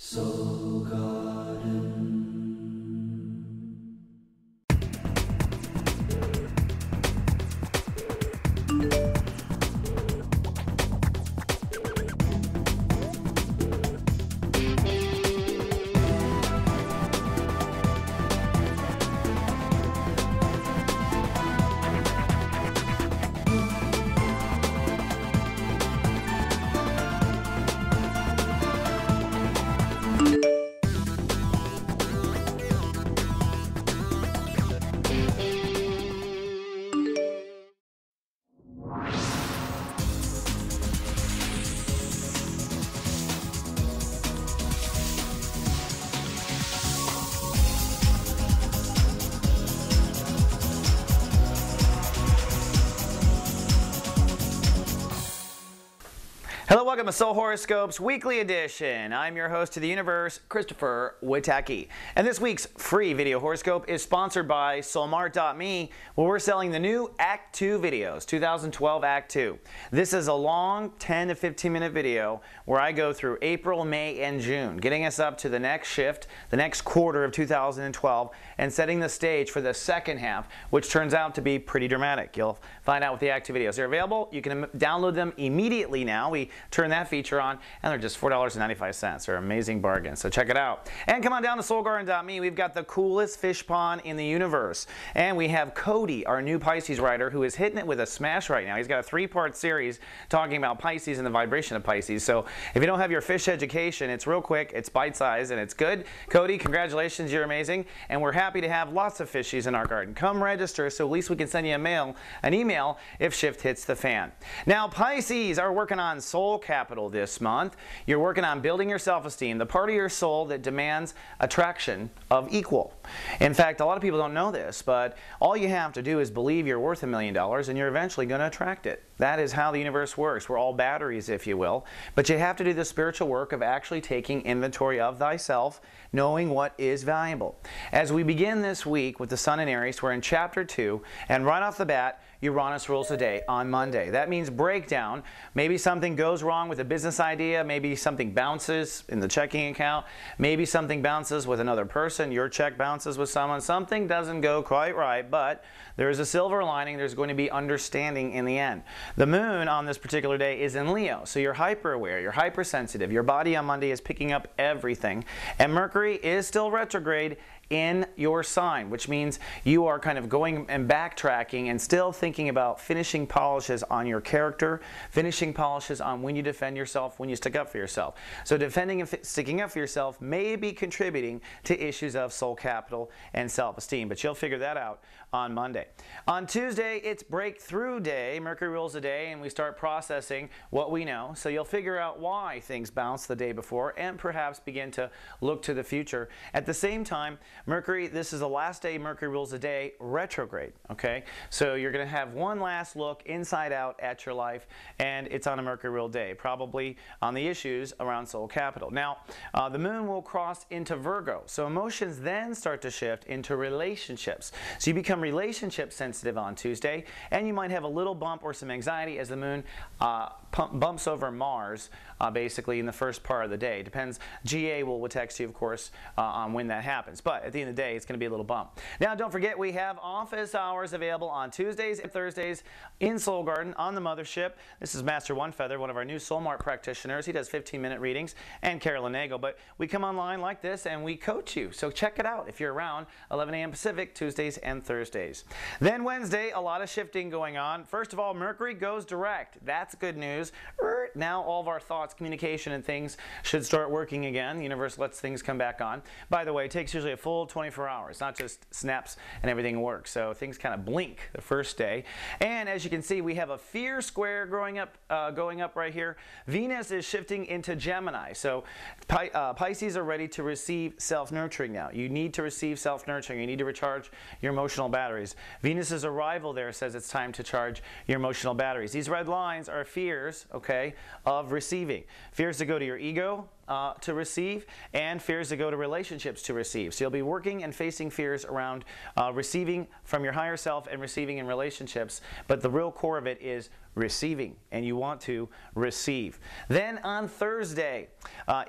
Soul Garden. Hello, welcome to Soul Horoscopes Weekly Edition. I'm your host of the universe, Christopher Witecki. And this week's free video horoscope is sponsored by Soulmart.me, where we're selling the new Act 2 videos, 2012 Act 2. This is a long 10 to 15 minute video where I go through April, May, and June, getting us up to the next shift, the next quarter of 2012, and setting the stage for the second half, which turns out to be pretty dramatic. You'll find out with the Act 2 videos. They're available. You can download them immediately now. We turn that feature on, and they're just $4.95. They're an amazing bargain, so check it out. And come on down to soulgarden.me. We've got the coolest fish pond in the universe. And we have Cody, our new Pisces writer, who is hitting it with a smash right now. He's got a 3-part series talking about Pisces and the vibration of Pisces. So if you don't have your fish education, it's real quick, it's bite-sized, and it's good. Cody, congratulations, you're amazing. And we're happy to have lots of fishies in our garden. Come register so at least we can send you an email if shift hits the fan. Now, Pisces are working on soul capital this month. You're working on building your self-esteem, the part of your soul that demands attraction of equal. In fact, a lot of people don't know this, but all you have to do is believe you're worth $1 million and you're eventually going to attract it. That is how the universe works. We're all batteries, if you will. But you have to do the spiritual work of actually taking inventory of thyself, knowing what is valuable. As we begin this week with the Sun in Aries, we're in Chapter 2, and right off the bat, Uranus rules the day on Monday. That means breakdown. Maybe something goes wrong with a business idea. Maybe something bounces in the checking account. Maybe something bounces with another person. Your check bounces with someone. Something doesn't go quite right, but there's a silver lining. There's going to be understanding in the end. The moon on this particular day is in Leo, so you're hyper aware, you're hypersensitive. Your body on Monday is picking up everything. And Mercury is still retrograde in your sign, which means you are kind of going and backtracking and still thinking about finishing polishes on your character, finishing polishes on when you defend yourself, when you stick up for yourself. So defending and sticking up for yourself may be contributing to issues of soul capital and self-esteem, but you'll figure that out on Monday. On Tuesday, it's breakthrough day. Mercury rules the day, and we start processing what we know. So you'll figure out why things bounced the day before and perhaps begin to look to the future. At the same time, Mercury, this is the last day Mercury rules the day, retrograde, okay? So you're going to have one last look inside out at your life, and it's on a Mercury ruled day, probably on the issues around soul capital. Now, the moon will cross into Virgo, so emotions then start to shift into relationships. So you become relationship sensitive on Tuesday, and you might have a little bump or some anxiety as the moon bumps over Mars, basically in the first part of the day. Depends, GA will text you, of course, on when that happens, but at the end of the day, it's going to be a little bump. Now, don't forget, we have office hours available on Tuesdays and Thursdays in Soul Garden on the Mothership. This is Master One Feather, one of our new Soulmart practitioners. He does 15-minute readings, and Carolyn Nagel, but we come online like this and we coach you, so check it out if you're around 11 a.m. Pacific, Tuesdays and Thursdays. Then Wednesday, a lot of shifting going on. First of all, Mercury goes direct. That's good news. Now all of our thoughts, communication, and things should start working again. The universe lets things come back on. By the way, it takes usually a full 24 hours, not just snaps and everything works. So things kind of blink the first day. And as you can see, we have a fear square going up right here. Venus is shifting into Gemini. So Pisces are ready to receive self-nurturing now. You need to receive self-nurturing. You need to recharge your emotional batteries. Venus's arrival there says it's time to charge your emotional batteries. These red lines are fears, okay, of receiving. Fears to go to your ego, to receive and fears that go to relationships to receive. So you'll be working and facing fears around receiving from your higher self and receiving in relationships, but the real core of it is receiving, and you want to receive. Then on Thursday,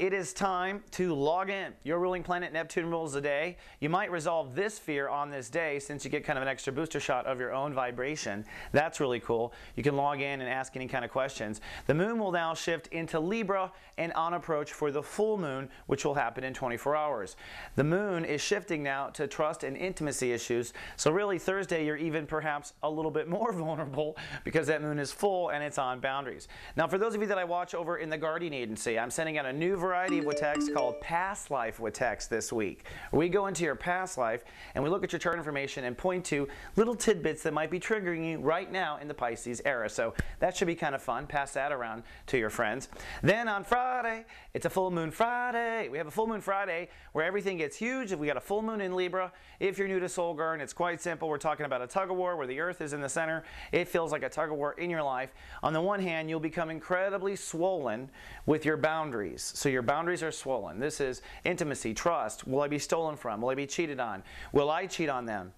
it is time to log in. Your ruling planet Neptune rules the day. You might resolve this fear on this day since you get kind of an extra booster shot of your own vibration. That's really cool. You can log in and ask any kind of questions. The moon will now shift into Libra and on approach for the full moon, which will happen in 24 hours. The moon is shifting now to trust and intimacy issues. So really Thursday, you're even perhaps a little bit more vulnerable because that moon is full and it's on boundaries. Now, for those of you that I watch over in the Guardian Agency, I'm sending out a new variety of Witecks called Past Life Witecks this week. We go into your past life and we look at your chart information and point to little tidbits that might be triggering you right now in the Pisces era. So that should be kind of fun. Pass that around to your friends. Then on Friday, it's a full moon Friday. We have a full moon Friday where everything gets huge. We got a full moon in Libra. If you're new to Soul Garden, it's quite simple. We're talking about a tug of war where the earth is in the center. It feels like a tug of war in your life. On the one hand, you'll become incredibly swollen with your boundaries. So your boundaries are swollen. This is intimacy, trust. Will I be stolen from? Will I be cheated on? Will I cheat on them?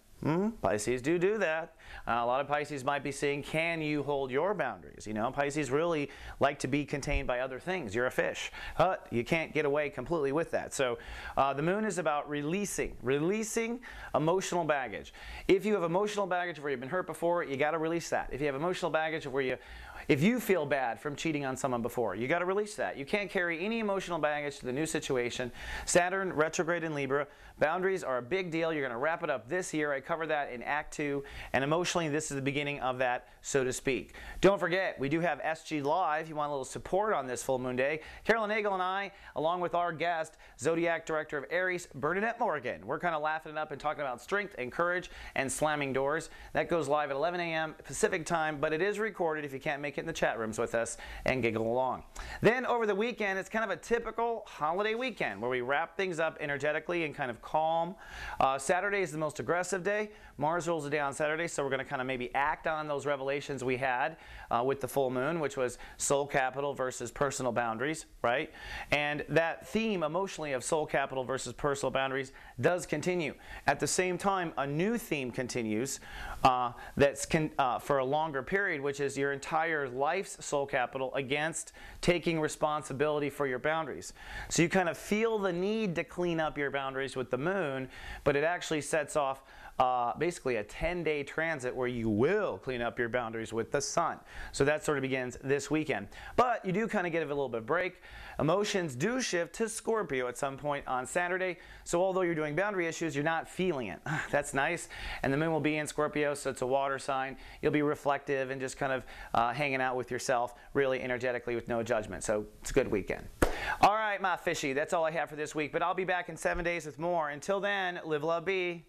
Pisces do that. A lot of Pisces might be saying, can you hold your boundaries? You know, Pisces really like to be contained by other things. You're a fish. You can't get away completely with that. So the moon is about releasing emotional baggage. If you have emotional baggage where you've been hurt before, you got to release that. If you have emotional baggage where if you feel bad from cheating on someone before, you got to release that. You can't carry any emotional baggage to the new situation. Saturn retrograde in Libra. Boundaries are a big deal. You're going to wrap it up this year. I cover that in Act 2. And emotionally, this is the beginning of that, so to speak. Don't forget, we do have SG Live. You want a little support on this full moon day. Carolyn Nagel and I, along with our guest, Zodiac Director of Aries, Bernadette Morgan. We're kind of laughing it up and talking about strength and courage and slamming doors. That goes live at 11 a.m. Pacific time, but it is recorded if you can't make it in the chat rooms with us and giggle along. Then over the weekend, it's kind of a typical holiday weekend where we wrap things up energetically and kind of calm. Saturday is the most aggressive day. Mars rules the day on Saturday, so we're going to kind of maybe act on those revelations we had with the full moon, which was soul capital versus personal boundaries, right? And that theme emotionally of soul capital versus personal boundaries does continue. At the same time, a new theme continues that's for a longer period, which is your entire life's soul capital against taking responsibility for your boundaries. So you kind of feel the need to clean up your boundaries with the moon, but it actually sets off basically a 10-day transit where you will clean up your boundaries with the sun. So that sort of begins this weekend. But you do kind of get a little bit of break. Emotions do shift to Scorpio at some point on Saturday. So although you're doing boundary issues, you're not feeling it. That's nice. And the moon will be in Scorpio, so it's a water sign. You'll be reflective and just kind of hanging out with yourself really energetically with no judgment. So it's a good weekend. All right, my fishy, that's all I have for this week. But I'll be back in 7 days with more. Until then, live, love, be.